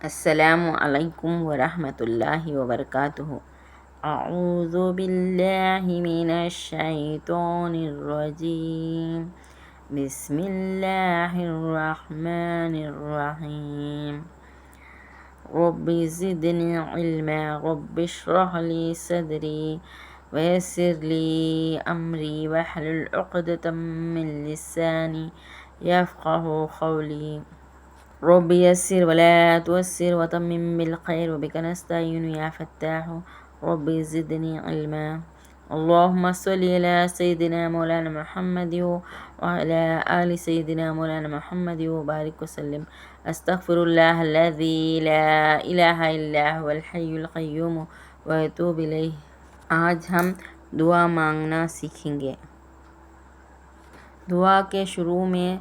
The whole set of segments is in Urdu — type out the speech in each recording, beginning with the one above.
السلام علیکم ورحمۃ اللہ وبرکاتہ۔ اعوذ باللہ من الشیطان الرجیم، بسم اللہ الرحمن الرحیم۔ رب زدنی علما، رب اشرح لی صدری ویسر لی امری واحلل عقدۃ من لسانی یفقہوا قولی۔ رب یسر ولا تعسر وتمم بالخیر وبک نستعین یا فتاح رب زدنی علما۔ اللهم صل على سيدنا مولانا محمد وعلى آل سيدنا مولانا محمد وبارك وسلم۔ استغفر الله الذي لا إله إلا هو الحي القيوم وأتوب إليه۔ آج ہم دعا مانگنا سیکھیں گے۔ دعا کے شروع میں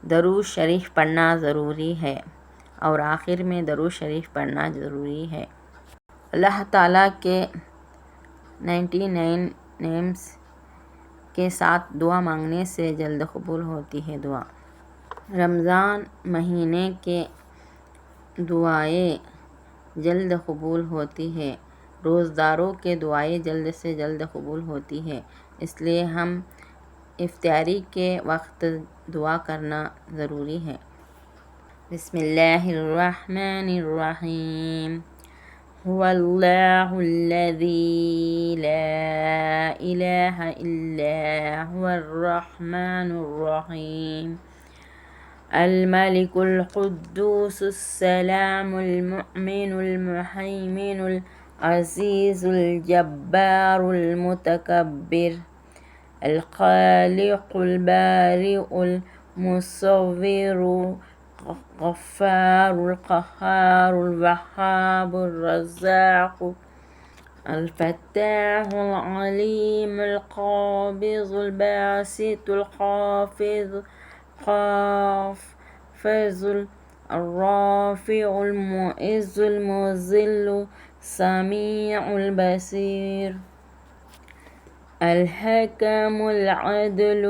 درود شریف پڑھنا ضروری ہے اور آخر میں درود شریف پڑھنا ضروری ہے۔ اللہ تعالیٰ کے 99 نیمز کے ساتھ دعا مانگنے سے جلد قبول ہوتی ہے دعا۔ رمضان مہینے کے دعائیں جلد قبول ہوتی ہے، روزداروں کے دعائیں جلد سے جلد قبول ہوتی ہے، اس لیے ہم افطاری کے وقت دعا کرنا ضروری ہے۔ بسم اللہ الرحمن الرحیم۔ هو اللہ الذی لا الہ الا هو الرحمن الرحیم۔ الملك القدوس السلام المؤمن المهيمن العزيز الجبار المتكبر الخالق البارئ المصور الغفار القهار الوهاب الرزاق الفتاح العليم القابض الباسط الخافض الرافع المعز المذل السميع البصير الحكم العدل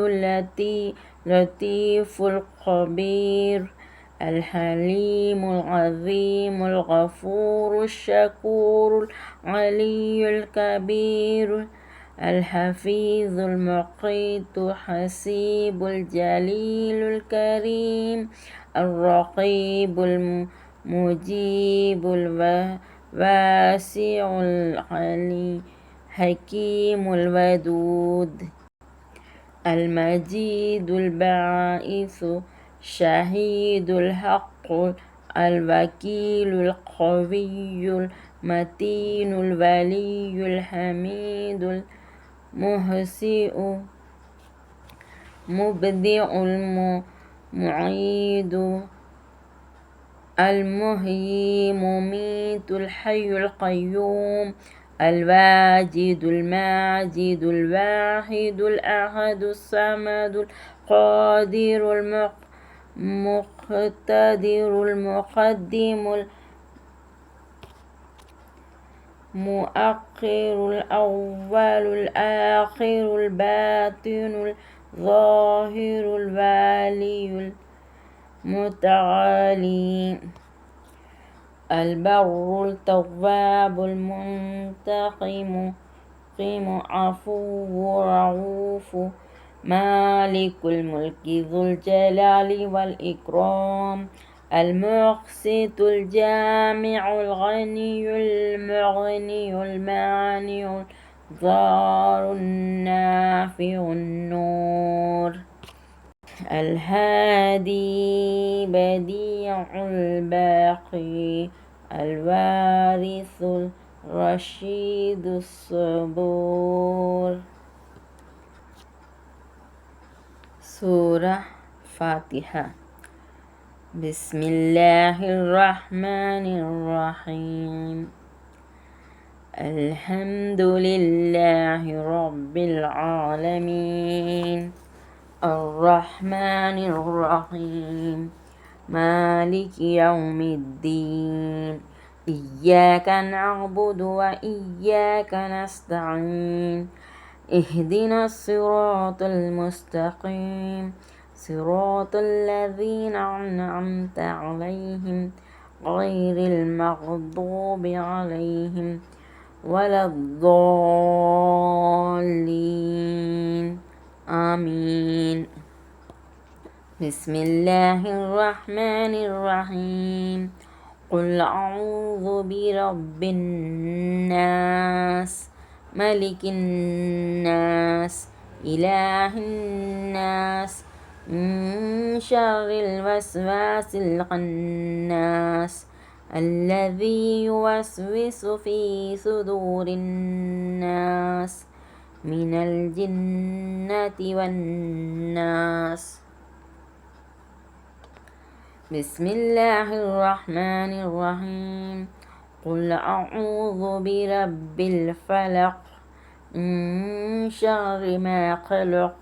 اللطيف الخبير الحليم العظيم الغفور الشكور العلي الكبير الحفيظ المقيت حسيب الجليل الكريم الرقيب المجيب الواسع العلي حكيم الودود المجيد الباعث شهيد الحق الوكيل القوي المتين الولي الحميد المحسئ مبدع المعيد المحيي مميت الحي القيوم الواجد الماجد الواحد الأحد الصمد القادر المقتدر المقدم المؤخر الأول الآخر الباطن الظاهر الوالي المتعالي البر التواب المنتقم عفو رؤوف مالك الملك ذو الجلال والإكرام المقسط الجامع الغني المغني المانع الضار النافع النور الهادي بديع الباقي الوارث الرشيد الصبور۔ سورہ فاتحہ۔ بسم اللہ الرحمن الرحیم۔ الحمد للہ رب العالمین الرحمن الرحیم مالک یوم الدین ایاک نعبد و ایاک نستعین اهدنا الصراط المستقیم صراط الذین أنعمت عليهم غير المغضوب عليهم ولا الضالين آمين. بسم الله الرحمن الرحيم. قل أعوذ برب الناس ملك الناس إله الناس من شر الوسواس الخناس الذي يوسوس في صدور الناس من الجنة والناس. بسم الله الرحمن الرحيم. قل أعوذ برب الفلق من شر ما خلق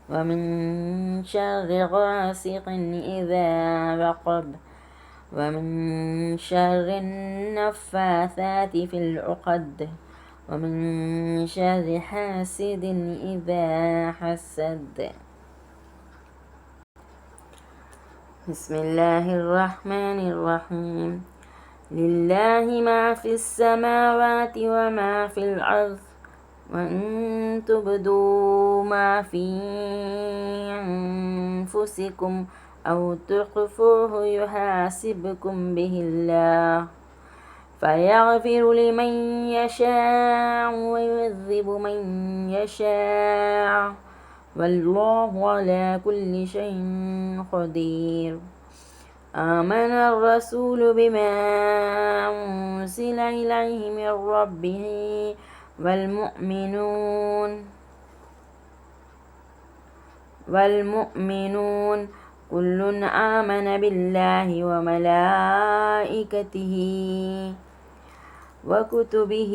ومن شر غاسق إذا وقب ومن شر النفاثات في العقد ومن شر حاسد إذا حسد. بسم الله الرحمن الرحيم. لله ما في السماوات وما في الأرض وإن تبدوا ما في أنفسكم أو تخفوه يحاسبكم به الله فيغفر لمن يشاء ويعذب من يشاء والله على كل شيء قدير. آمن الرسول بما أنزل إليه من ربه والمؤمنون كل آمن بالله وملائكته وكتبه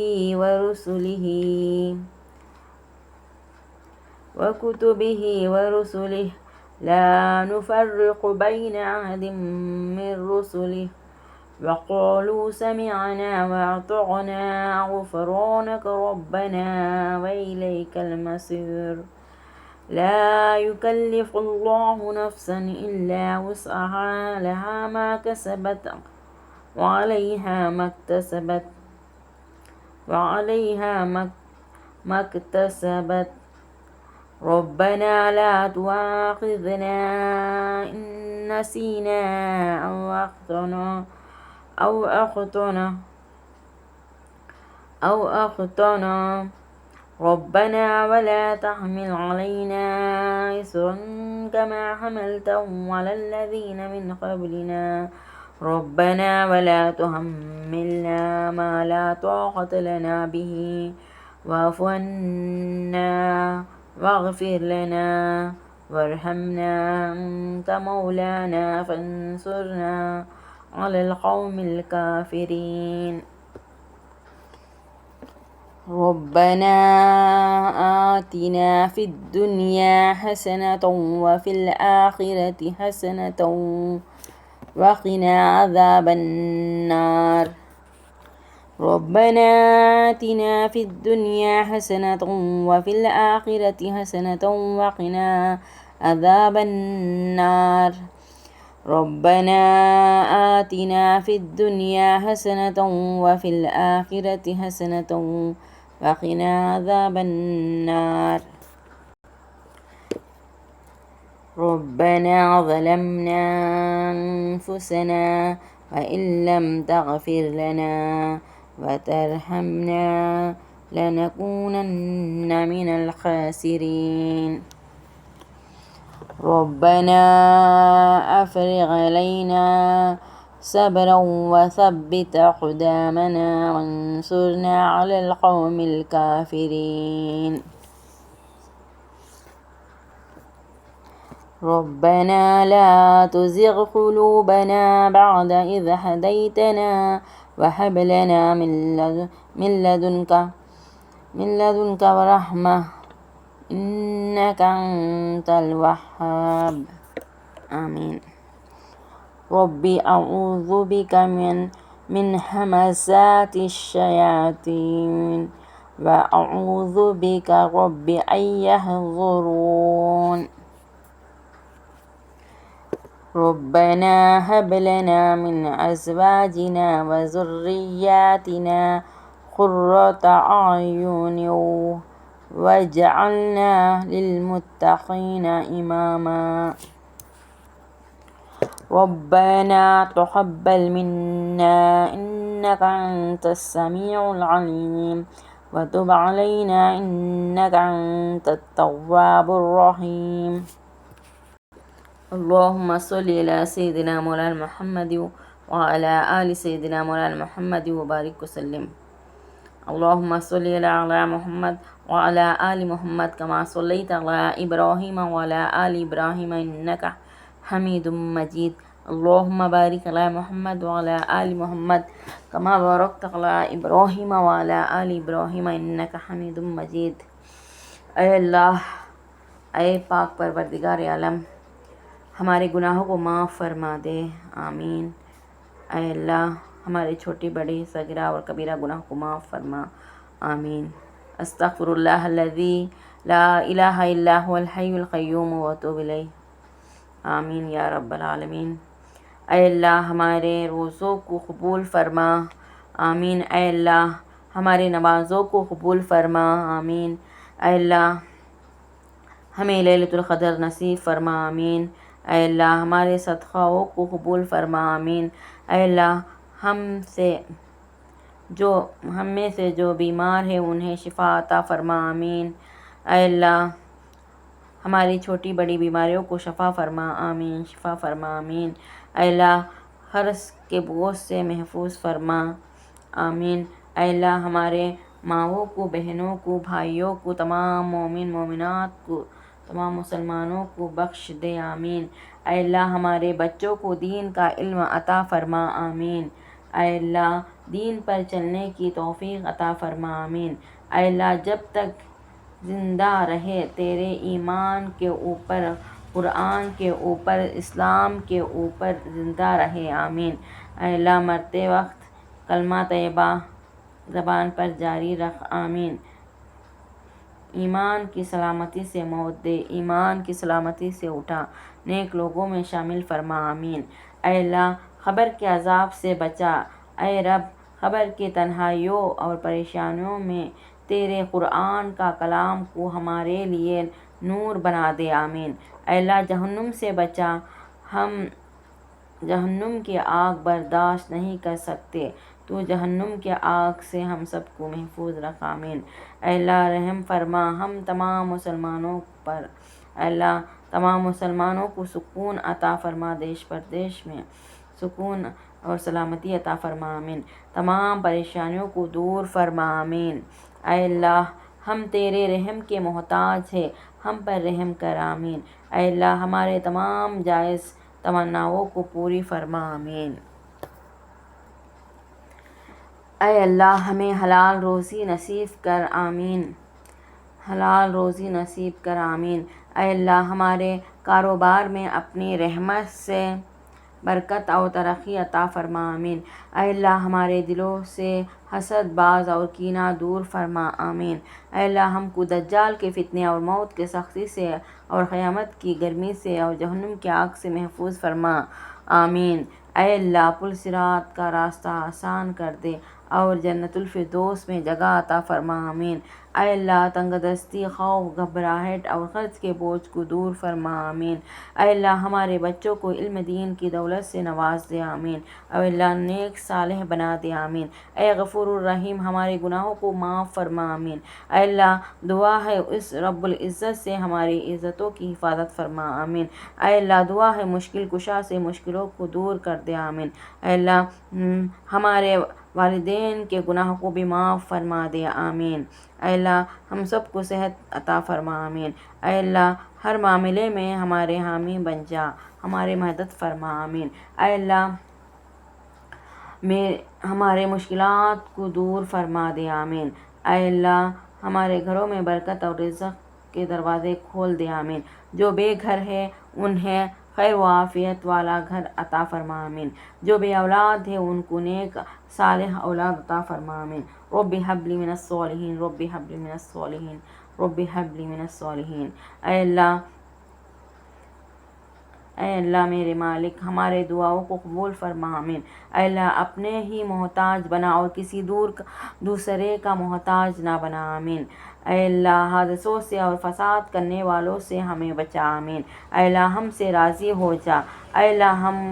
ورسله لا نفرق بين أحد من رسله وقالوا سمعنا وأطعنا غفرانك ربنا وإليك المصير. لا يكلف الله نفسا إلا وسعها لها ما كسبت وعليها ما اكتسبت. ربنا لا تؤاخذنا إن نسينا أو أخطأنا ربنا ولا تحمل علينا إصرا كما حملته على الذين من قبلنا ربنا ولا تحملنا ما لا طاقة لنا به واعف عنا واغفر لنا وارحمنا أنت مولانا فانصرنا على القوم الكافرين. ربنا آتنا في الدنيا حسنة وفي الآخرة حسنة وقنا عذاب النار. ربنا آتنا في الدنيا حسنة وفي الآخرة حسنة وقنا عذاب النار. ربنا آتنا في الدنيا حسنة وفي الآخرة حسنة وقنا عذاب النار. ربنا ظلمنا أنفسنا وإن لم تغفر لنا وترحمنا لنكونن من الخاسرين. ربنا أفرغ علينا صبرا وثبت أقدامنا وانصرنا على القوم الكافرين. ربنا لا تزغ قلوبنا بعد إذ هديتنا وهب لنا من لدنك ورحمة إنك أنت الوهاب. آمين. ربي أعوذ بك من همزات الشياطين وأعوذ بك رب أن يحضرون. ربنا هب لنا من أزواجنا وذرياتنا قرة أعين واجعلنا للمتقين إماما ربنا تقبل منا إنك أنت السميع العليم وتب علينا إنك أنت التواب الرحيم اللهم صل على سيدنا مولانا محمد وعلى آل سيدنا مولانا محمد وبارك وسلم اللهم صل على محمد وعلى آل محمد كما صليت على إبراهيم وعلى آل إبراهيم إنك حميد مجيد اللهم بارك على محمد وعلى آل محمد كما باركت على إبراهيم وعلى آل إبراهيم إنك حميد مجيد اے اللہ، اے پاک پروردگار عالم، ہمارے گناہوں کو معاف فرما دے، آمین۔ اے اللہ، ہمارے چھوٹے بڑے صغیرہ اور کبیرہ گناہوں کو معاف فرما، آمین۔ استغفر اللہ الذی لا الہ الا هو الحی القیوم واتوب الیہ، آمین یا رب العالمین۔ اے اللہ، ہمارے روزوں کو قبول فرما، آمین۔ اے اللہ، ہمارے نمازوں کو قبول فرما، آمین۔ اے اللہ، ہمیں لیلۃ القدر نصیب فرما، آمین۔ اے اللہ، ہمارے صدقوں کو قبول فرما، آمین۔ اے اللہ، ہم میں سے جو بیمار ہیں انہیں شفا عطا فرما، آمین۔ اے اللہ، ہماری چھوٹی بڑی بیماریوں کو شفا فرما، آمین، شفا فرما، آمین۔ اے اللہ، قرض کے بوجھ سے محفوظ فرما، آمین۔ اے اللہ، ہمارے ماؤں کو، بہنوں کو، بھائیوں کو، تمام مومن مومنات کو، تمام مسلمانوں کو بخش دے، آمین۔ اے اللہ، ہمارے بچوں کو دین کا علم عطا فرما، آمین۔ اے اللہ، دین پر چلنے کی توفیق عطا فرما، آمین۔ اے اللہ، جب تک زندہ رہے تیرے ایمان کے اوپر، قرآن کے اوپر، اسلام کے اوپر زندہ رہے، آمین۔ اے اللہ، مرتے وقت کلمہ طیبہ زبان پر جاری رکھ، آمین۔ ایمان کی سلامتی سے موت دے، ایمان کی سلامتی سے اٹھا، نیک لوگوں میں شامل فرما، آمین۔ اے اللہ، قبر کے عذاب سے بچا، اے رب، قبر کی تنہائیوں اور پریشانیوں میں تیرے قرآن کا کلام کو ہمارے لیے نور بنا دے، آمین۔ اے اللہ، جہنم سے بچا، ہم جہنم کی آگ برداشت نہیں کر سکتے، تو جہنم کی آگ سے ہم سب کو محفوظ رکھ، آمین۔ اے اللہ، رحم فرما ہم تمام مسلمانوں پر، اے اللہ، تمام مسلمانوں کو سکون عطا فرما، دیش پردیش میں سکون اور سلامتی عطا فرما، آمین۔ تمام پریشانیوں کو دور فرما، آمین۔ اے اللہ، ہم تیرے رحم کے محتاج ہیں، ہم پر رحم کر، آمین۔ اے اللہ، ہمارے تمام جائز تمناؤں کو پوری فرما، آمین۔ اے اللہ، ہمیں حلال روزی نصیب کر، آمین، حلال روزی نصیب کر، آمین۔ اے اللہ، ہمارے کاروبار میں اپنی رحمت سے برکت اور ترقی عطا فرما، آمین۔ اے اللہ، ہمارے دلوں سے حسد، باز اور کینہ دور فرما، آمین۔ اے اللہ، ہم کو دجال کے فتنے اور موت کے سختی سے اور قیامت کی گرمی سے اور جہنم کی آگ سے محفوظ فرما، آمین۔ اے اللہ، پل صراط کا راستہ آسان کر دے اور جنت الفردوس میں جگہ عطا فرما، آمین۔ اے اللہ، تنگ دستی، خوف، گھبراہٹ اور قرض کے بوجھ کو دور فرما، آمین۔ اے اللہ، ہمارے بچوں کو علم دین کی دولت سے نواز دے، آمین۔ اے اللہ، نیک صالح بنا دے، آمین۔ اے غفور الرحیم، ہمارے گناہوں کو معاف فرما، آمین۔ اے اللہ، دعا ہے اس رب العزت سے ہماری عزتوں کی حفاظت فرما، آمین۔ اے اللہ، دعا ہے مشکل کشا سے مشکلوں کو دور کر دے، آمین۔ اے اللہ، ہمارے والدین کے گناہوں کو بھی معاف فرما دے، آمین۔ اے اللہ، ہم سب کو صحت عطا فرما، آمین۔ اے اللہ، ہر معاملے میں ہمارے حامی بن جا، ہماری مدد فرما، آمین۔ اے اللہ، ہمارے مشکلات کو دور فرما دے، آمین۔ اے اللہ، ہمارے گھروں میں برکت اور رزق کے دروازے کھول دے، آمین۔ جو بے گھر ہے انہیں خیر و عافیت والا گھر عطا فرما، آمین۔ جو بے اولاد ہے ان کو نیک صالح اولاد عطا فرما، آمین۔ رب هب لی من الصالحین، رب هب لی من الصالحین، رب هب لی من الصالحین۔ اے اللہ، اے اللہ میرے مالک ہمارے دعاؤں کو قبول فرما آمین۔ اے اللہ اپنے ہی محتاج بنا اور کسی دوسرے کا محتاج نہ بنا آمین۔ اے اللہ حادثوں سے اور فساد کرنے والوں سے ہمیں بچا آمین۔ اے اللہ ہم سے راضی ہو جا۔ اے اللہ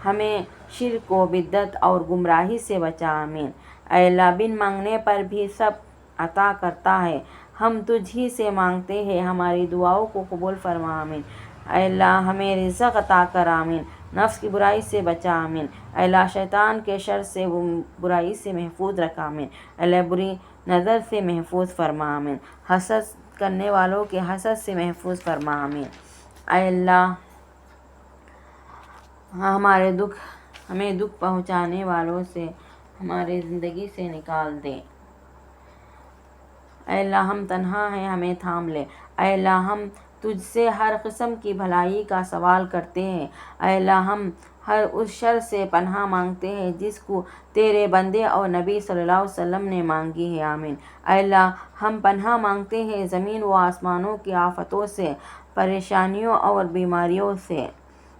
ہمیں شرک و بدعت اور گمراہی سے بچا آمین۔ اے اللہ بن مانگنے پر بھی سب عطا کرتا ہے، ہم تجھ ہی سے مانگتے ہیں، ہماری دعاؤں کو قبول فرما آمین۔ اے اللہ ہمیں رزق عطا کر آمین۔ نفس کی برائی سے بچا آمین۔ اے اللہ شیطان کے شر سے برائی سے محفوظ رکھ آمین۔ اے اللہ بری نظر سے محفوظ فرما آمین۔ حسد کرنے والوں کے حسد سے محفوظ فرما آمین۔ اے اللہ ہمیں دکھ پہنچانے والوں سے ہماری زندگی سے نکال دے۔ اے اللہ ہم تنہا ہیں، ہمیں تھام لے۔ اے اللہ ہم تجھ سے ہر قسم کی بھلائی کا سوال کرتے ہیں۔ اے اللہ ہم ہر اس شر سے پناہ مانگتے ہیں جس کو تیرے بندے اور نبی صلی اللہ علیہ وسلم نے مانگی ہے، آمین۔ اے اللہ ہم پناہ مانگتے ہیں زمین و آسمانوں کی آفتوں سے، پریشانیوں اور بیماریوں سے،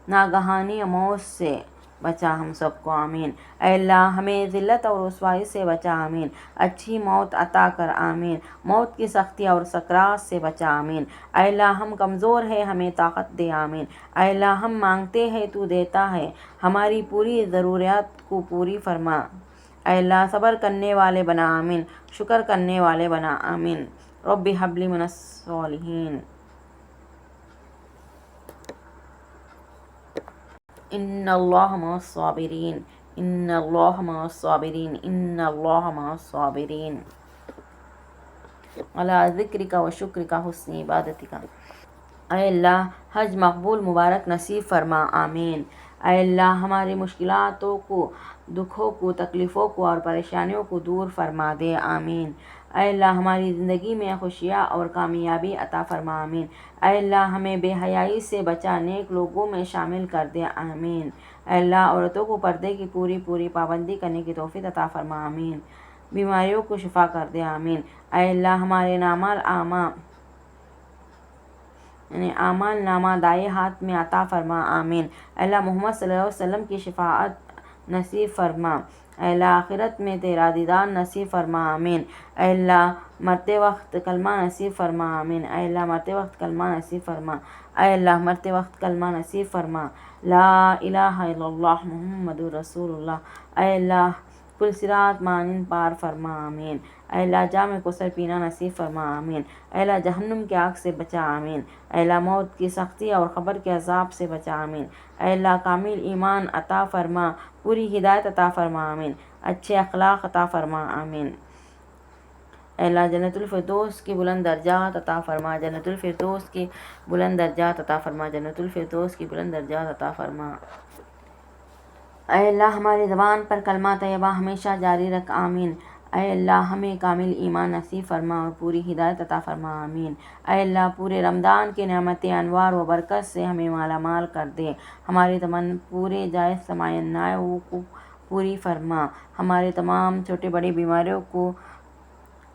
ناگہانی موت سے بچا ہم سب کو، آمین۔ اے اللہ ہمیں ذلت اور رسوائی سے بچا، آمین۔ اچھی موت عطا کر، آمین۔ موت کی سختی اور سکرات سے بچا، آمین۔ اے اللہ ہم کمزور ہیں، ہمیں طاقت دے، آمین۔ اے اللہ ہم مانگتے ہیں تو دیتا ہے، ہماری پوری ضروریات کو پوری فرما۔ اے اللہ صبر کرنے والے بنا، آمین۔ شکر کرنے والے بنا، آمین۔ رب ہب لی من الصالحین۔ ان اللہ مع الصابرین، ان اللہ مع الصابرین، ان اللہ مع الصابرین۔ علی ذکرک و شکرک حسن عبادتک۔ اے اللہ حج مقبول مبارک نصیب فرما، آمین۔ اے اللہ ہماری مشکلاتوں کو، دکھوں کو، تکلیفوں کو اور پریشانیوں کو دور فرما دے، آمین۔ اے اللہ ہماری زندگی میں خوشیاں اور کامیابی عطا فرما، آمین۔ اے اللہ ہمیں بے حیائی سے بچا، نیک لوگوں میں شامل کر دے، آمین۔ اے اللہ عورتوں کو پردے کی پوری پابندی کرنے کی توفیق عطا فرما، آمین۔ بیماریوں کو شفا کر دے، آمین۔ اے اللہ ہمارے اعمال نامہ دائیں ہاتھ میں عطا فرما، آمین۔ اے اللہ محمد صلی اللہ علیہ وسلم کی شفاعت نصیب فرما۔ اے اللہ آخرت میں تیرا دیدار نصیب فرما، آمین۔ اے اللہ مرتے وقت کلمہ نصیب فرما، آمین۔ اے اللہ مرتے وقت کلمہ نصیب فرما۔ اے اللہ مرتے وقت کلمہ نصیب فرما، لا الہ الا اللہ محمد رسول اللہ۔ اے اللہ پل صراط مانند پار فرما، آمین۔ اے اللہ جام کوثر پینا نصیب فرما، آمین۔ اے اللہ جہنم کی آگ سے بچا، آمین۔ اے اللہ موت کی سختی اور قبر کے عذاب سے بچا، آمین۔ اے اللہ کامل ایمان عطا فرما، پوری ہدایت عطا فرما، آمین۔ اچھے اخلاق عطا فرما، آمین۔ اے اللہ جنت الفردوس کی بلند درجات عطا فرما، جنت الفردوس کی بلند درجات عطا فرما، جنت الفردوس کی بلند درجات عطا فرما۔ اے اللہ ہماری زبان پر کلمہ طیبہ ہمیشہ جاری رکھ، آمین۔ اے اللہ ہمیں کامل ایمان نصیب فرما اور پوری ہدایت عطا فرما، آمین۔ اے اللہ پورے رمضان کے نعمت انوار و برکت سے ہمیں مالا مال کر دے، ہماری تمام پورے جائز تمناؤں کو پوری فرما، ہماری تمام چھوٹی بڑی بیماریوں کو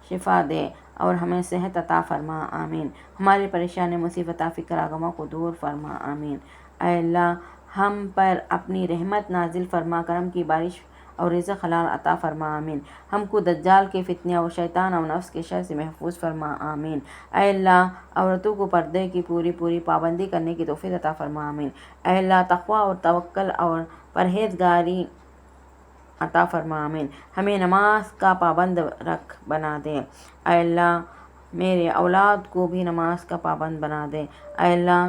شفا دے اور ہمیں صحت عطا فرما، آمین۔ ہماری پریشانی مصیبت فکر غموں کو دور فرما، آمین۔ اے اللہ ہم پر اپنی رحمت نازل فرما، کرم کی بارش اور رزق حلال عطا فرما، آمین۔ ہم کو دجال کے فتنے اور شیطان اور نفس کے شر سے محفوظ فرما، آمین۔ اے اللہ عورتوں کو پردے کی پوری پابندی کرنے کی توفیق عطا فرما، آمین۔ اے اللہ تقوی اور توکل اور پرہیزگاری عطا فرما، آمین۔ ہمیں نماز کا پابند بنا دے، اے اللہ میرے اولاد کو بھی نماز کا پابند بنا دے، اے اللہ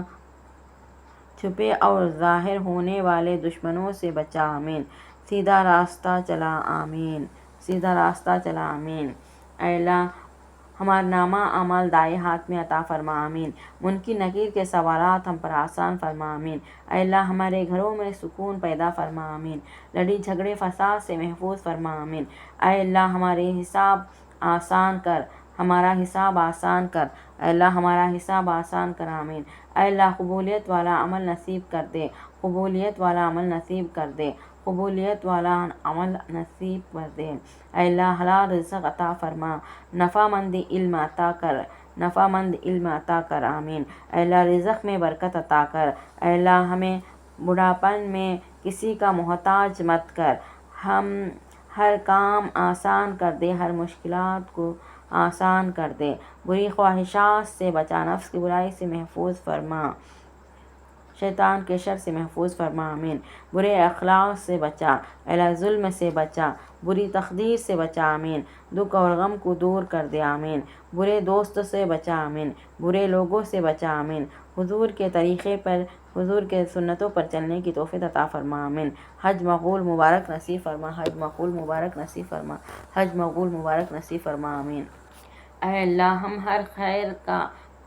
چھپے اور ظاہر ہونے والے دشمنوں سے بچا، آمین۔ سیدھا راستہ چلا، آمین۔ سیدھا راستہ چلا، آمین۔ اے اللہ ہمارا نامہ اعمال دائیں ہاتھ میں عطا فرما، آمین۔ منکر نکیر کے سوالات ہم پر آسان فرما، آمین۔ اے اللہ ہمارے گھروں میں سکون پیدا فرما، آمین۔ لڑائی جھگڑے فساد سے محفوظ فرما، آمین۔ اے اللہ ہمارے حساب آسان کر، ہمارا حساب آسان کر، اے اللہ ہمارا حساب آسان کر، آمین۔ اے اللہ قبولیت والا عمل نصیب کر دے، قبولیت والا عمل نصیب کر دے، قبولیت والا عمل نصیب کر دے۔ اے اللہ حلال رزق عطا فرما، نفع مند علم عطا کر، نفع مند علم عطا کر، آمین۔ اے اللہ رزق میں برکت عطا کر، اے اللہ ہمیں بڑھاپن میں کسی کا محتاج مت کر، ہم ہر کام آسان کر دے، ہر مشکلات کو آسان کر دے، بری خواہشات سے بچا، نفس کی برائی سے محفوظ فرما، شیطان کے شر سے محفوظ فرما، آمین۔ برے اخلاق سے بچا، اللہ ظلم سے بچا، بری تقدیر سے بچا، آمین۔ دکھ اور غم کو دور کر دے، آمین۔ برے دوست سے بچا، آمین۔ برے لوگوں سے بچا، آمین۔ حضور کے طریقے پر، حضور کے سنتوں پر چلنے کی توفیق عطا فرما، آمین۔ حج مقبول مبارک نصیب فرما، حج مقبول مبارک نصیب فرما، حج مقبول مبارک نصیب فرما، آمین۔ اے اللہ، ہم ہر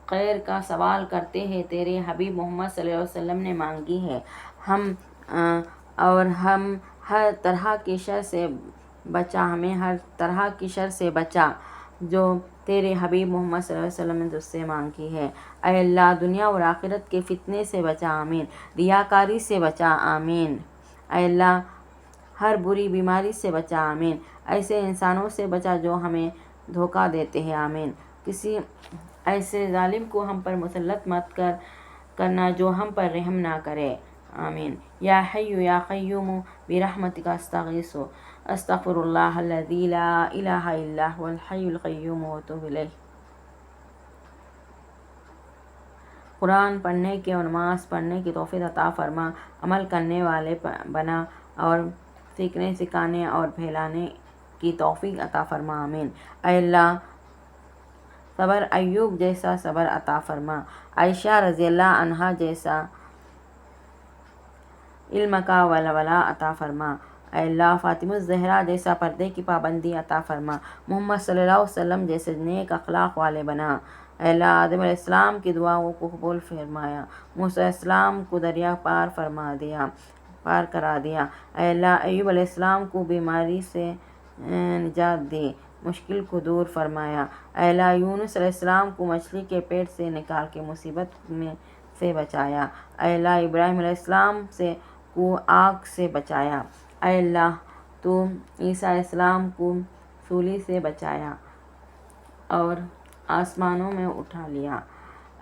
خیر کا سوال کرتے ہیں، تیرے حبیب محمد صلی اللہ علیہ وسلم نے مانگی ہے، اور ہم ہر طرح کی شر سے بچا، ہمیں ہر طرح کی شر سے بچا جو تیرے حبیب محمد صلی اللہ علیہ وسلم نے تجھ سے مانگی ہے۔ اے اللہ، دنیا اور آخرت کے فتنے سے بچا، آمین۔ ریاکاری سے بچا، آمین۔ اے اللہ، ہر بری بیماری سے بچا، آمین۔ ایسے انسانوں سے بچا جو ہمیں دھوکہ دیتے ہیں، آمین۔ کسی ایسے ظالم کو ہم پر مسلط مت کرنا جو ہم پر رحم نہ کرے، آمین۔ یا حی یا قیوم برحمتک استغیث، استغفر اللہ الذی لا الہ الا هو الحی القیوم واتوب الیہ۔ قرآن پڑھنے کی اور نماز پڑھنے کی توفیق عطا فرما، عمل کرنے والے بنا، اور سیکھنے، سکھانے اور پھیلانے کی توفیق عطا فرما، آمین۔ اے اللہ، صبر ایوب جیسا صبر عطا فرما، عائشہ رضی اللہ عنہا جیسا علم کا ولولہ عطا فرما، اے اللہ، فاطمہ الزہرا جیسا پردے کی پابندی عطا فرما، محمد صلی اللہ علیہ وسلم جیسے نیک اخلاق والے بنا، اے اللہ، آدم علیہ السلام کی دعاؤں کو قبول فرمایا، موسیٰ علیہ السلام کو دریا پار کرا دیا، اے اللہ، ایوب علیہ السلام کو بیماری سے نجات دی، مشکل کو دور فرمایا، اے اللہ، یونس علیہ السلام کو مچھلی کے پیٹ سے نکال کے مصیبت سے بچایا، اے اللہ، ابراہیم علیہ السلام کو آگ سے بچایا، اے اللہ، تو عیسیٰ علیہ السلام کو سولی سے بچایا اور آسمانوں میں اٹھا لیا،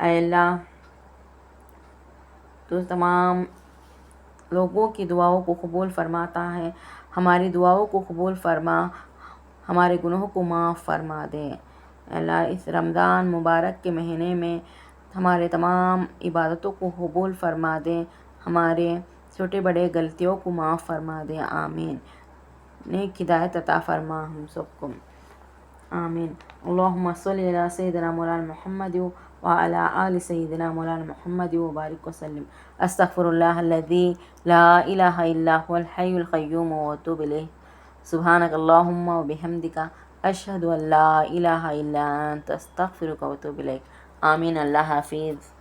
اے اللہ، تو تمام لوگوں کی دعاؤں کو قبول فرماتا ہے، ہماری دعاؤں کو قبول فرما، ہمارے گناہوں کو معاف فرما دے، اے اللہ، اس رمضان مبارک کے مہینے میں ہمارے تمام عبادتوں کو قبول فرما دے، ہمارے چھوٹے بڑے غلطیوں کو معاف فرما دے، آمین۔ نیک ہدایت عطا فرما ہم سب کو، آمین۔ اللہم صلی علی سیدنا مولانا محمد وعلی آل سیدنا مولانا محمد وبارک وسلم، استغفر اللہ الذی لا الہ الا هو الحی القیوم واتوب الیہ، سبحانک اللہم وبحمدک، اشہد ان لا الہ الا انت، استغفرک واتوب الیک، آمین۔ اللہ حافظ۔